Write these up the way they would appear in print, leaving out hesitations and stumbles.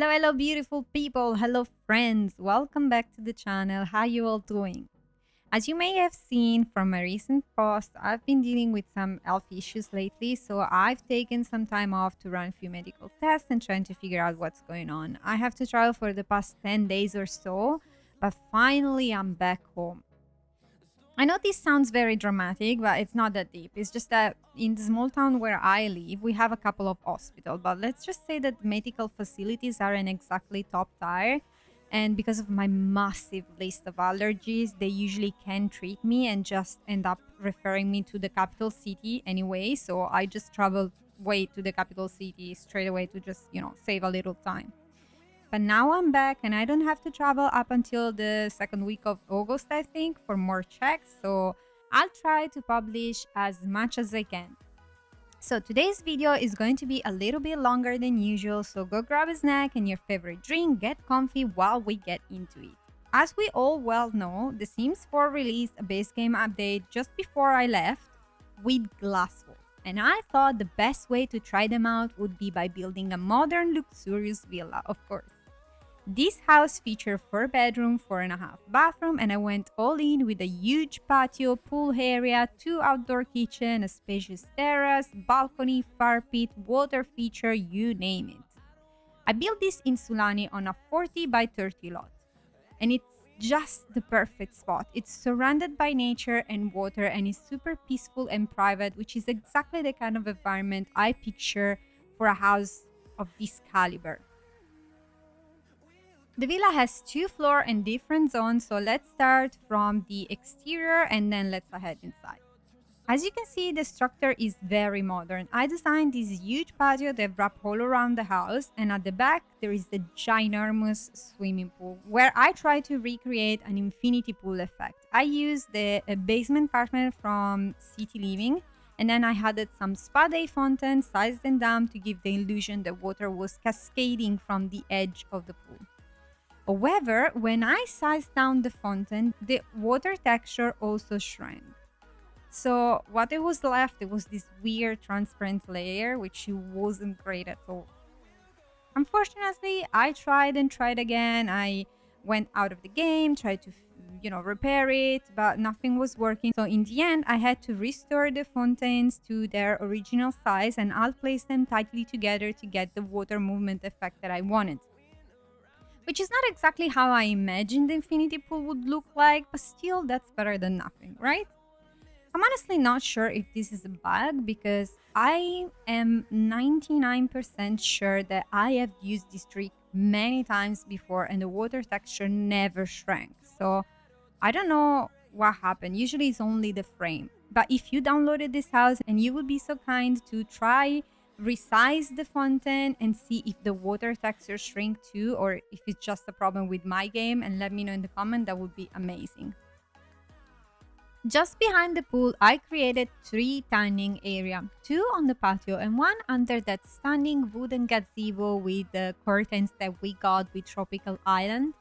Hello, beautiful people. Hello, friends. Welcome back to the channel. How you all doing? As you may have seen from my recent post, I've been dealing with some health issues lately, so I've taken some time off to run a few medical tests and trying to figure out what's going on. I have to travel for the past 10 days or so, but finally I'm back home. I know this sounds very dramatic, but it's not that deep. It's just that in the small town where I live, we have a couple of hospitals, but let's just say that medical facilities aren't exactly top tier. And because of my massive list of allergies, they usually can't treat me and just end up referring me to the capital city anyway. So I just traveled way to the capital city straight away to just, save a little time. But now I'm back and I don't have to travel up until the second week of August, I think, for more checks. So I'll try to publish as much as I can. So today's video is going to be a little bit longer than usual. So go grab a snack and your favorite drink, get comfy while we get into it. As we all well know, The Sims 4 released a base game update just before I left with glass walls. And I thought the best way to try them out would be by building a modern, luxurious villa, of course. This house featured 4 bedrooms, 4.5 bathroom, and I went all in with a huge patio, pool area, 2 outdoor kitchen, a spacious terrace, balcony, fire pit, water feature, you name it. I built this in Sulani on a 40 by 30 lot, and it's just the perfect spot. It's surrounded by nature and water and is super peaceful and private, which is exactly the kind of environment I picture for a house of this caliber. The villa has 2 floors and different zones, so let's start from the exterior and then let's head inside. As you can see, the structure is very modern. I designed this huge patio that wraps all around the house, and at the back there is the ginormous swimming pool where I try to recreate an infinity pool effect. I used the basement apartment from City Living, and then I added some spa day fountains, sized them down to give the illusion that water was cascading from the edge of the pool. However, when I sized down the fountain, the water texture also shrank. So what it was left, it was this weird transparent layer, which wasn't great at all. Unfortunately, I tried and tried again. I went out of the game, tried to, repair it, but nothing was working. So in the end, I had to restore the fountains to their original size, and I'll place them tightly together to get the water movement effect that I wanted. Which is not exactly how I imagined the infinity pool would look like, but still that's better than nothing, right? I'm honestly not sure if this is a bug because I am 99% sure that I have used this trick many times before and the water texture never shrank. So I don't know what happened. Usually it's only the frame. But if you downloaded this house and you would be so kind to try resize the fountain and see if the water texture shrink too, or if it's just a problem with my game, and let me know in the comment, that would be amazing. Just behind the pool, I created 3 tanning areas, 2 on the patio and 1 under that stunning wooden gazebo with the curtains that we got with Tropical Island.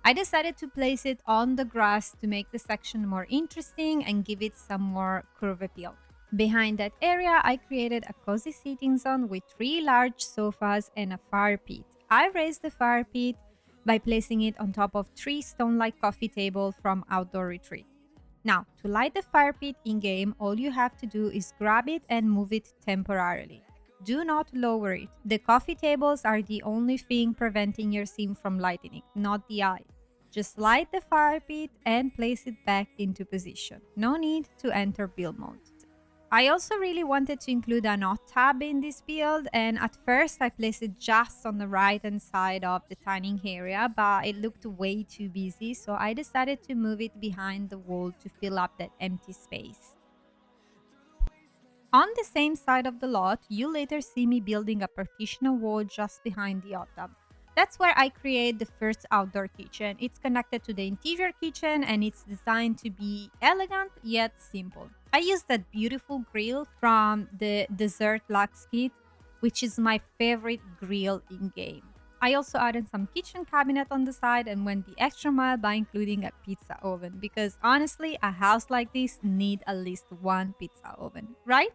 I decided to place it on the grass to make the section more interesting and give it some more curve appeal. Behind that area, I created a cozy sitting zone with 3 large sofas and a fire pit. I raised the fire pit by placing it on top of 3 stone-like coffee tables from Outdoor Retreat. Now, to light the fire pit in-game, all you have to do is grab it and move it temporarily. Do not lower it. The coffee tables are the only thing preventing your sim from lighting it, not the eye. Just light the fire pit and place it back into position. No need to enter build mode. I also really wanted to include a hot tub in this build, and at first I placed it just on the right hand side of the tanning area, but it looked way too busy, so I decided to move it behind the wall to fill up that empty space. On the same side of the lot, you later see me building a partition wall just behind the hot tub. That's where I create the first outdoor kitchen. It's connected to the interior kitchen and it's designed to be elegant yet simple. I used that beautiful grill from the Desert Lux kit, which is my favorite grill in game. I also added some kitchen cabinet on the side and went the extra mile by including a pizza oven because honestly, a house like this needs at least 1 pizza oven, right?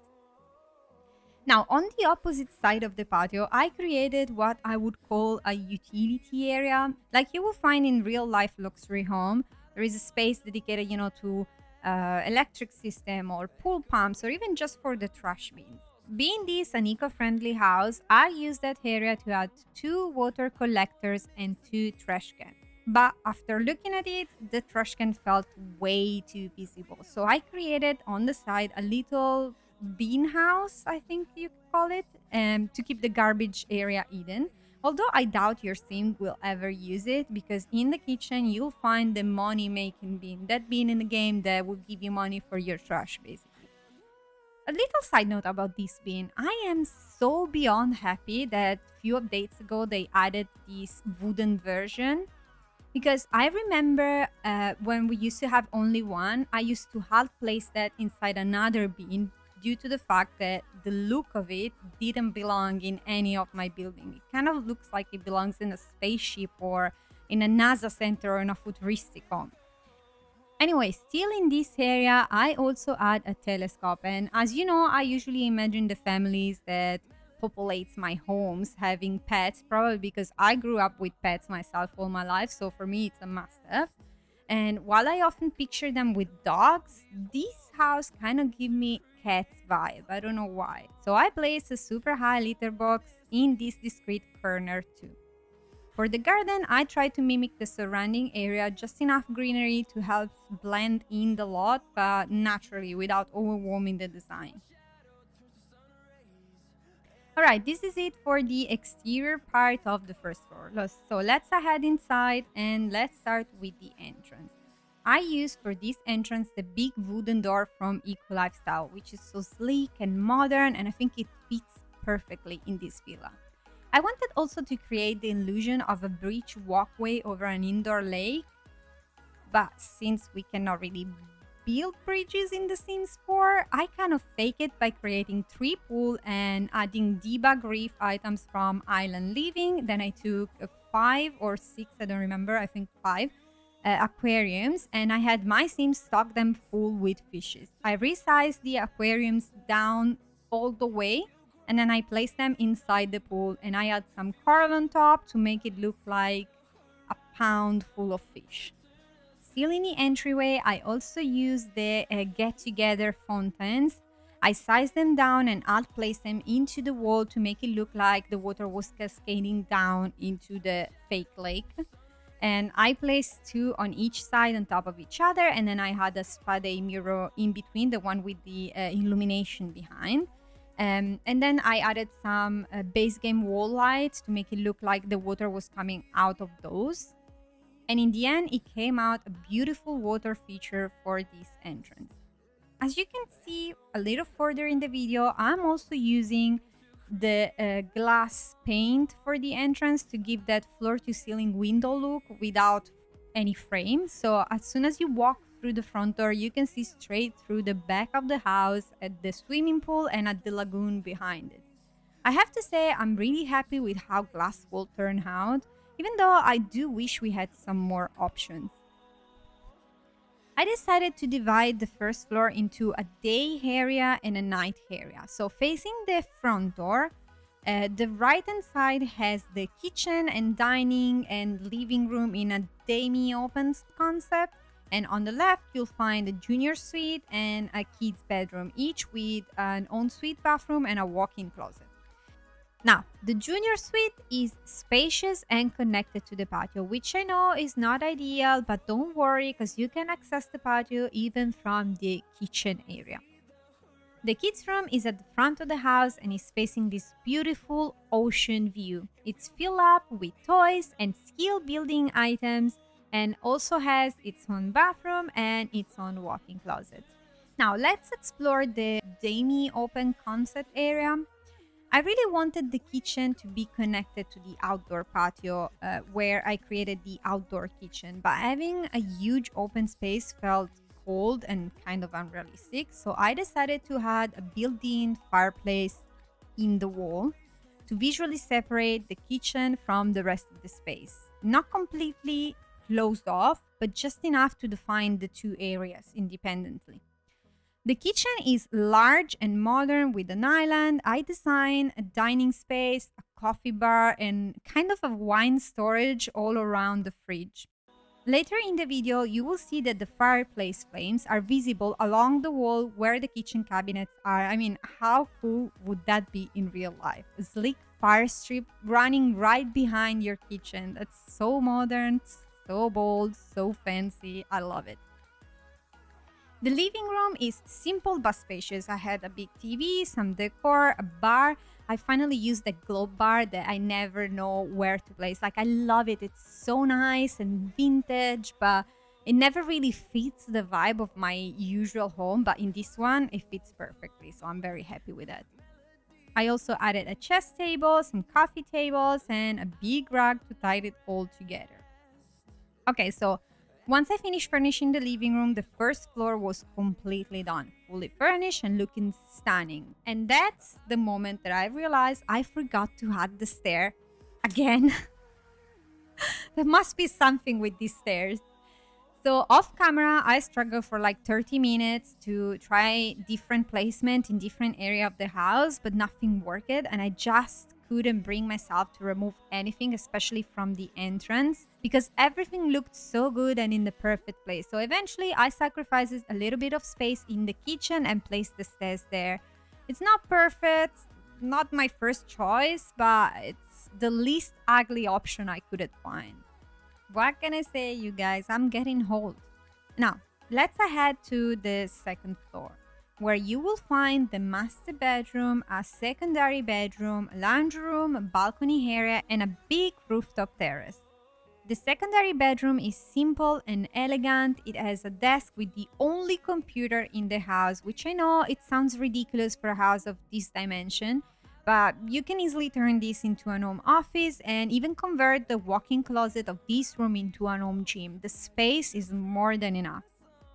Now, on the opposite side of the patio, I created what I would call a utility area. Like you will find in real life luxury home, there is a space dedicated, to electric system or pool pumps or even just for the trash bin. Being this an eco-friendly house, I used that area to add two water collectors and two trash cans. But after looking at it, the trash can felt way too visible. So I created on the side a little bean house, I think you could call it, to keep the garbage area hidden. Although I doubt your sim will ever use it because in the kitchen you'll find the money making bin, that bin in the game that will give you money for your trash basically. A little side note about this bin, I am so beyond happy that few updates ago they added this wooden version because I remember when we used to have only one, I used to half place that inside another bin due to the fact that the look of it didn't belong in any of my building. It kind of looks like it belongs in a spaceship or in a NASA center or in a futuristic home. Anyway, still in this area, I also add a telescope. And as you know, I usually imagine the families that populates my homes having pets, probably because I grew up with pets myself all my life. So for me, it's a must have. And while I often picture them with dogs, this house kind of give me cats vibe. I don't know why. So I place a super high litter box in this discreet corner too. For the garden, I try to mimic the surrounding area, just enough greenery to help blend in the lot, but naturally without overwhelming the design. Alright, this is it for the exterior part of the first floor. So let's head inside and let's start with the entrance. I use for this entrance the big wooden door from Eco Lifestyle, which is so sleek and modern, and I think it fits perfectly in this villa. I wanted also to create the illusion of a bridge walkway over an indoor lake, but since we cannot really build bridges in The Sims 4, I kind of fake it by creating 3 pool and adding debug reef items from Island Living. Then I took 5 or 6, I don't remember, I think 5 aquariums, and I had my Sims stock them full with fishes. I resized the aquariums down all the way, and then I placed them inside the pool, and I add some coral on top to make it look like a pound full of fish. Still in the entryway, I also used the get-together fountains. I sized them down and I'll place them into the wall to make it look like the water was cascading down into the fake lake. And I placed 2 on each side on top of each other, and then I had a spade mirror in between, the one with the illumination behind. And then I added some base game wall lights to make it look like the water was coming out of those. And in the end, it came out a beautiful water feature for this entrance. As you can see a little further in the video, I'm also using the glass paint for the entrance to give that floor-to-ceiling window look without any frame. So as soon as you walk through the front door, you can see straight through the back of the house at the swimming pool and at the lagoon behind it. I have to say I'm really happy with how glass wall turned out, even though I do wish we had some more options. I decided to divide the first floor into a day area and a night area. So facing the front door, the right hand side has the kitchen and dining and living room in a demi-open concept. And on the left, you'll find a junior suite and a kid's bedroom, each with an ensuite bathroom and a walk-in closet. Now, the junior suite is spacious and connected to the patio, which I know is not ideal, but don't worry because you can access the patio even from the kitchen area. The kids' room is at the front of the house and is facing this beautiful ocean view. It's filled up with toys and skill building items and also has its own bathroom and its own walk-in closet. Now, let's explore the demi-open concept area. I really wanted the kitchen to be connected to the outdoor patio where I created the outdoor kitchen, but having a huge open space felt cold and kind of unrealistic, so I decided to add a built-in fireplace in the wall to visually separate the kitchen from the rest of the space. Not completely closed off, but just enough to define the 2 areas independently. The kitchen is large and modern with an island. I designed a dining space, a coffee bar, and kind of a wine storage all around the fridge. Later in the video, you will see that the fireplace flames are visible along the wall where the kitchen cabinets are. I mean, how cool would that be in real life? A sleek fire strip running right behind your kitchen. That's so modern, so bold, so fancy. I love it. The living room is simple but spacious. I had a big TV, some decor, a bar. I finally used the globe bar that I never know where to place. Like, I love it. It's so nice and vintage, but it never really fits the vibe of my usual home. But in this one, it fits perfectly. So I'm very happy with that. I also added a chess table, some coffee tables, and a big rug to tie it all together. Okay, so once I finished furnishing the living room, the first floor was completely done, fully furnished and looking stunning. And that's the moment that I realized I forgot to add the stair again. There must be something with these stairs. So off camera, I struggled for like 30 minutes to try different placement in different area of the house, but nothing worked, and I just couldn't bring myself to remove anything, especially from the entrance, because everything looked so good and in the perfect place. So eventually I sacrificed a little bit of space in the kitchen and placed the stairs there. It's not perfect, not my first choice, but it's the least ugly option I couldn't find. What can I say, you guys? I'm getting old. Now, let's head to the second floor, where you will find the master bedroom, a secondary bedroom, a laundry room, a balcony area, and a big rooftop terrace. The secondary bedroom is simple and elegant. It has a desk with the only computer in the house, which I know it sounds ridiculous for a house of this dimension, but you can easily turn this into an home office and even convert the walk-in closet of this room into an home gym. The space is more than enough.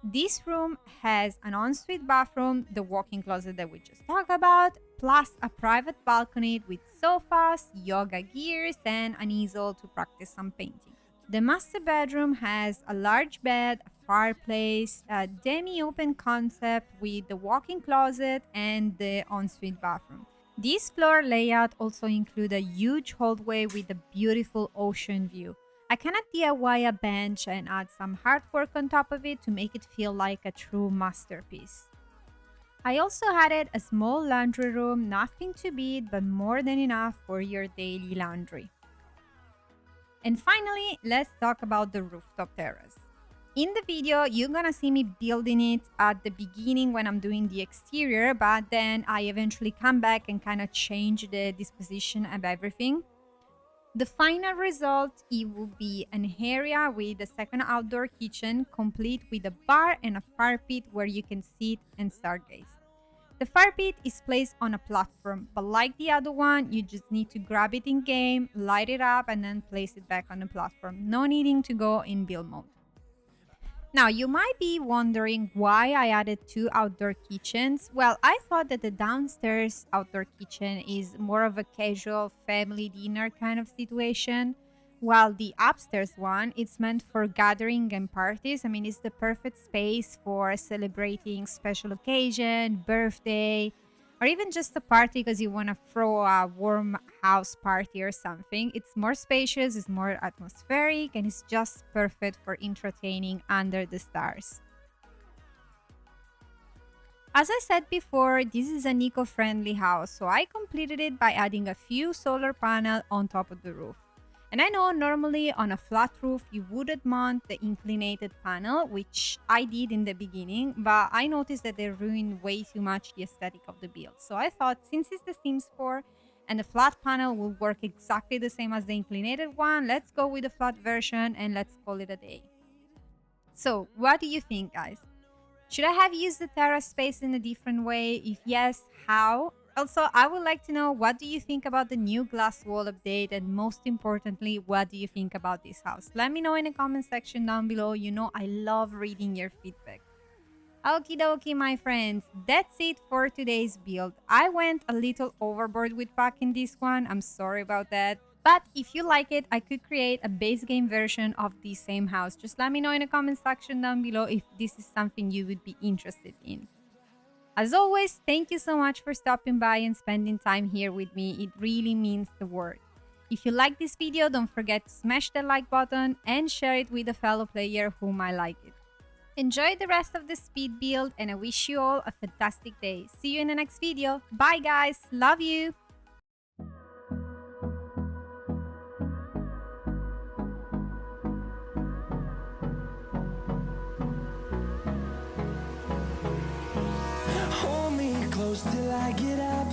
This room has an ensuite bathroom, the walk-in closet that we just talked about, plus a private balcony with sofas, yoga gears, and an easel to practice some painting. The master bedroom has a large bed, a fireplace, a demi-open concept with the walk-in closet and the ensuite bathroom. This floor layout also includes a huge hallway with a beautiful ocean view. I cannot DIY a bench and add some artwork on top of it to make it feel like a true masterpiece. I also added a small laundry room, nothing too big but more than enough for your daily laundry. And finally, let's talk about the rooftop terrace. In the video, you're gonna see me building it at the beginning when I'm doing the exterior, but then I eventually come back and kind of change the disposition of everything. The final result, it will be an area with a second outdoor kitchen, complete with a bar and a fire pit where you can sit and stargaze. The fire pit is placed on a platform, but like the other one, you just need to grab it in game, light it up, and then place it back on the platform. No needing to go in build mode. Now, you might be wondering why I added 2 outdoor kitchens. Well, I thought that the downstairs outdoor kitchen is more of a casual family dinner kind of situation, while the upstairs one is meant for gathering and parties. I mean, it's the perfect space for celebrating special occasion, birthday, or even just a party because you want to throw a warm house party or something. It's more spacious, it's more atmospheric, and it's just perfect for entertaining under the stars. As I said before, this is an eco-friendly house, so I completed it by adding a few solar panels on top of the roof. And I know normally on a flat roof you wouldn't mount the inclinated panel, which I did in the beginning, but I noticed that they ruined way too much the aesthetic of the build. So I thought, since it's the Sims 4 and the flat panel will work exactly the same as the inclinated one, let's go with the flat version and let's call it a day. So what do you think, guys? Should I have used the terrace space in a different way? If yes, how? Also, I would like to know, what do you think about the new glass wall update, and most importantly, what do you think about this house? Let me know in the comment section down below. You know I love reading your feedback. Okie dokie, my friends, that's it for today's build. I went a little overboard with packing this one, I'm sorry about that. But if you like it, I could create a base game version of the same house. Just let me know in the comment section down below if this is something you would be interested in. As always, thank you so much for stopping by and spending time here with me. It really means the world. If you like this video, don't forget to smash the like button and share it with a fellow player who might like it. Enjoy the rest of the speed build and I wish you all a fantastic day. See you in the next video. Bye guys, love you! Hold me close till I get up.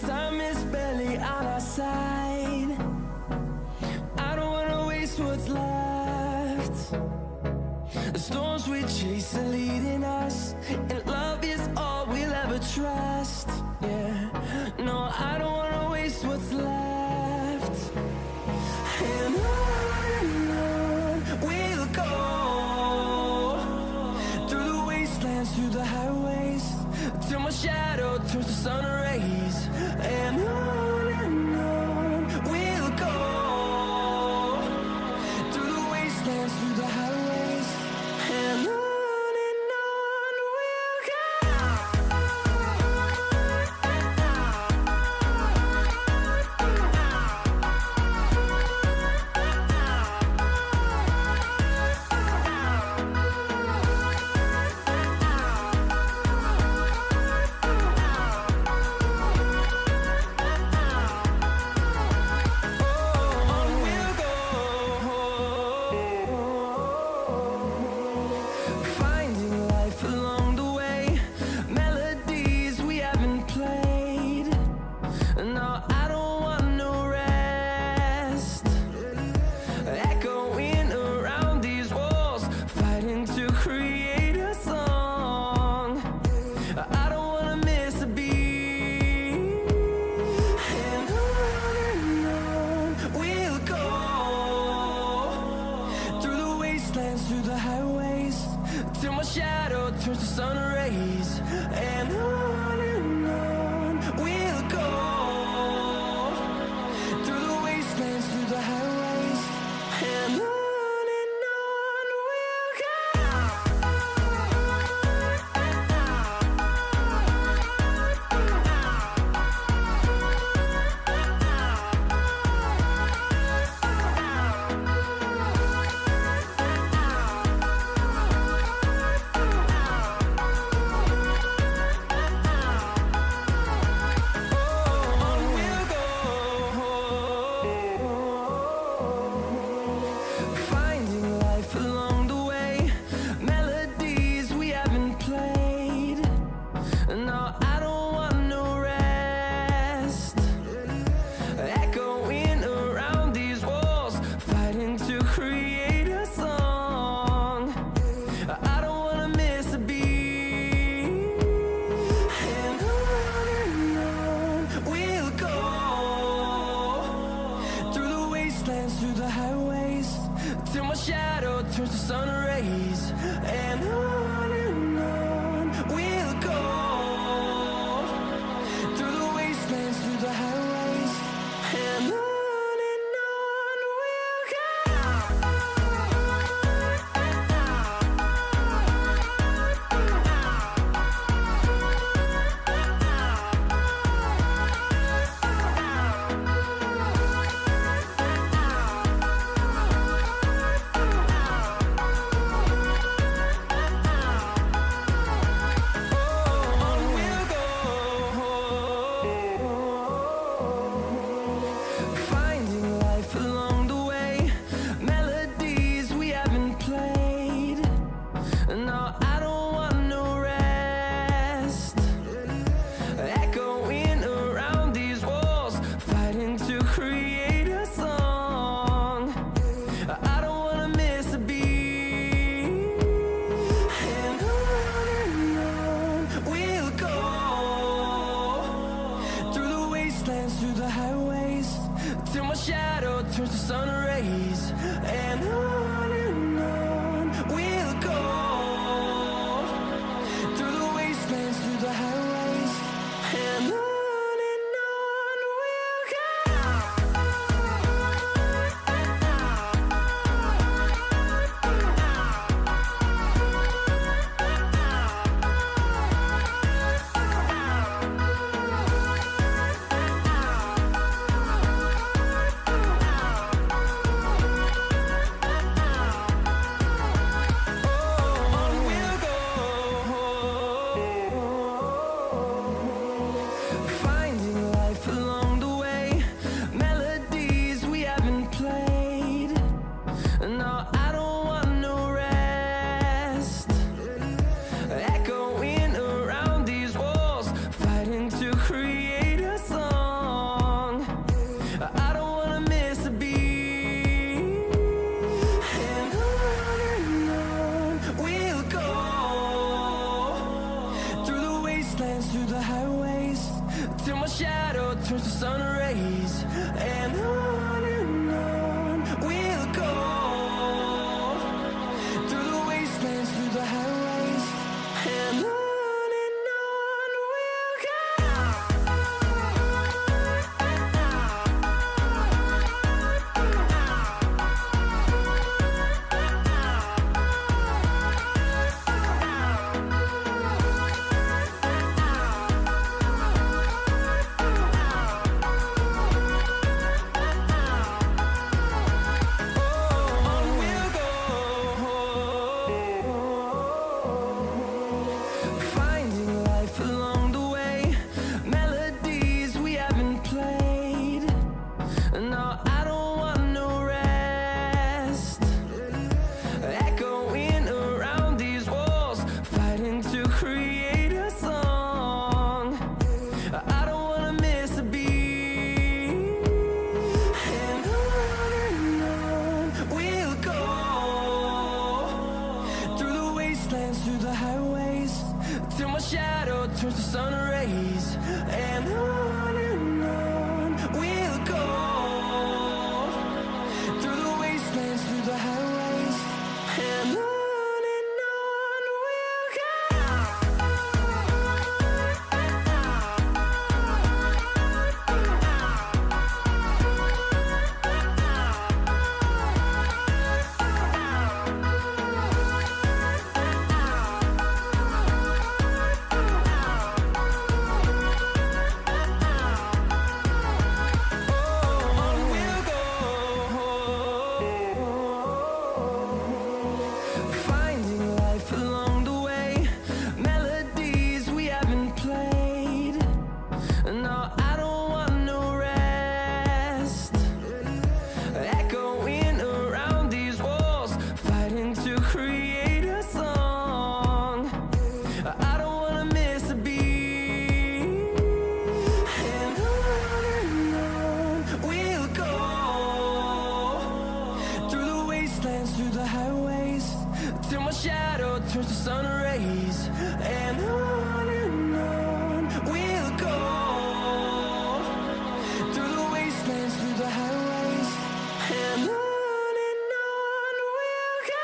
Time is barely on our side. I don't wanna waste what's left. The storms we chase are leading us, and love is all we'll ever trust. Yeah, no, I don't wanna waste what's left. And on we'll go, through the wastelands, through the highways, till my shadow turns to sun rays. And on we'll go, through the wastelands, through the highways, and on we'll go. Finding life along the way, melodies we haven't played. No, I don't want no rest. Echoing around these walls, fighting to create a song. I don't wanna miss a beat. And on we'll go, through the wastelands, through the highways, till my shadow turns to sun rays. And on we'll go, through the wastelands, through the highways, and on we'll go. On we'll go, finding life along the way, melodies we haven't played. No, I don't want no rest. Echoing around these walls, fighting to create a song. I don't wanna miss a beat. And on we'll go, through the wastelands, through the highways, till my shadow turns to sun rays. And on we'll go, through the wastelands, through the highways, and on we'll go. turns to sun rays, and on we'll go through the wastelands, through the highways, and on we'll go. Finding life along the way, melodies we haven't played. No, I don't want no rest. Echoing around these walls, fighting to create a song. I don't wanna miss a beat. And on we'll go through the wastelands, through the highways, till my shadow turns to sun rays, and on we'll go through the wastelands, through the highways, and on we'll go. Finding life along the way, melodies we haven't played. No, I don't want no rest. Echoing around these walls, fighting to create a song. I don't wanna miss a beat. And on we'll go through the wastelands, through the highways, till my shadow turns to sun rays, and on we'll go through the wastelands, through the highways, and on we'll go.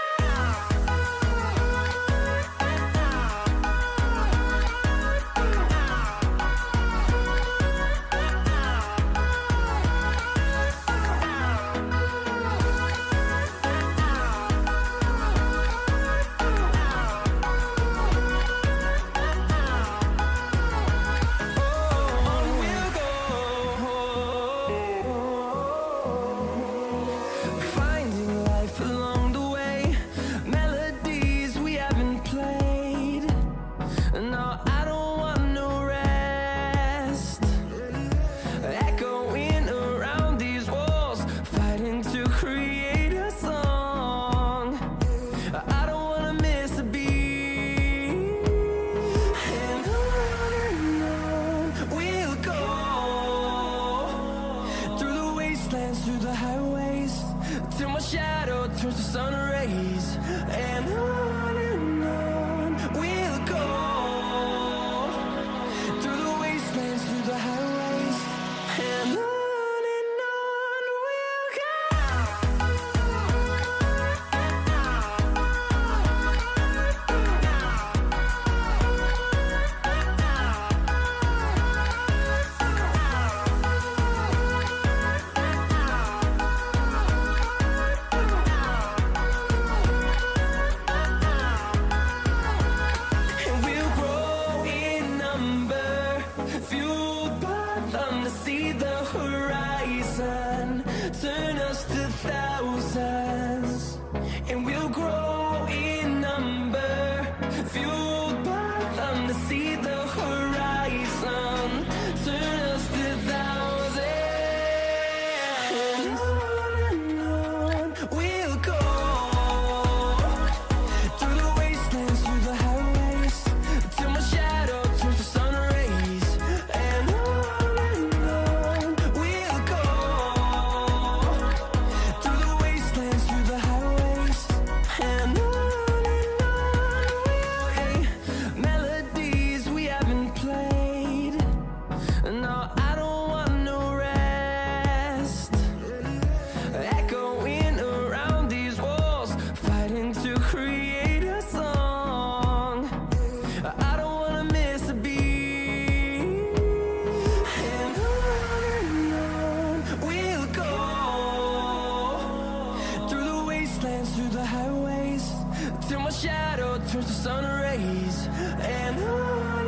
shadow turns to sun rays, and on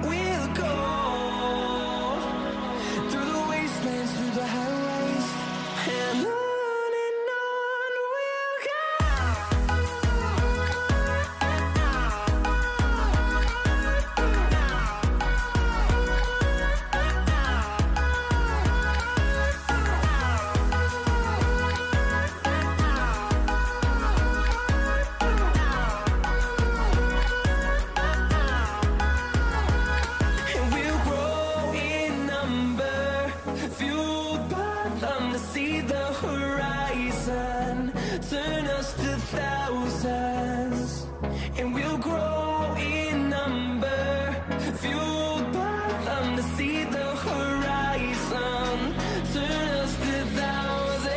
we'll go through the wastelands, through the highways, and on we'll go. And we'll grow in number, fueled by them to see the horizon, turn us to thousands. And we'll grow in number, fueled by them to see the horizon, turn us to thousands.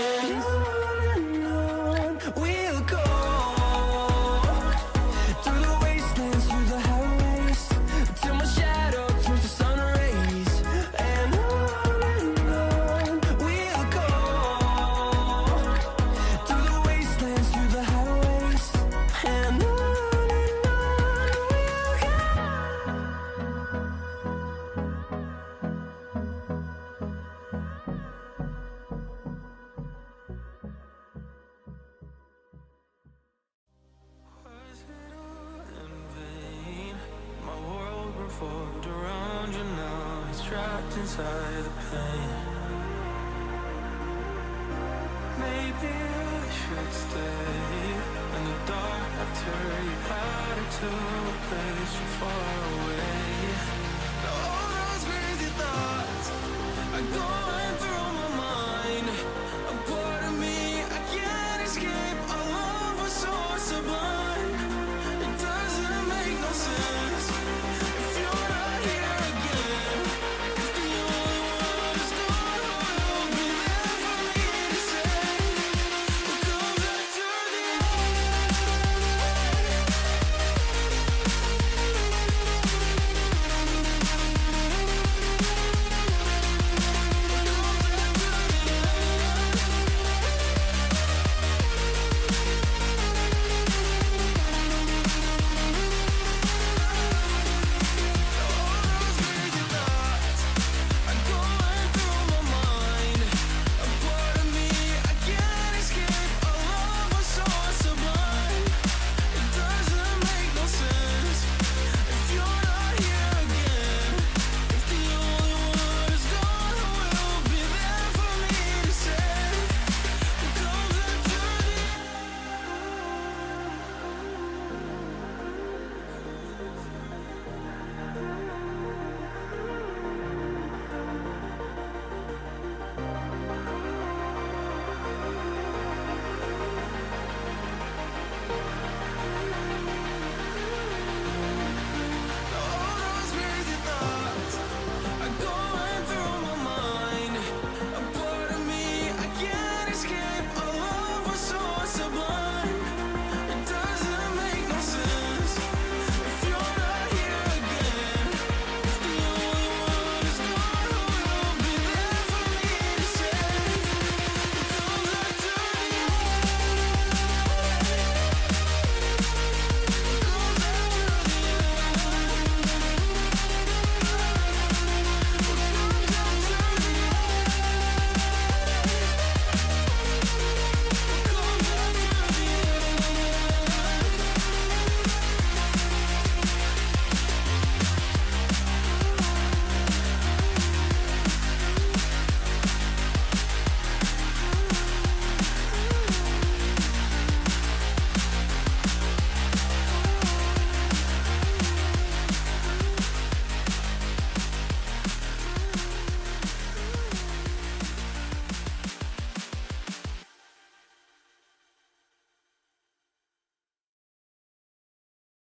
And on we'll go through the wastelands, through the highways, till my shadow turns to sun rays, and on we'll go through the wastelands, through the highways, and on we'll go. Was it all in vain? My world revolved around you, now it's trapped inside the pain. Maybe I should stay in the dark after you had it to a place so far away. Now all those crazy thoughts are gone.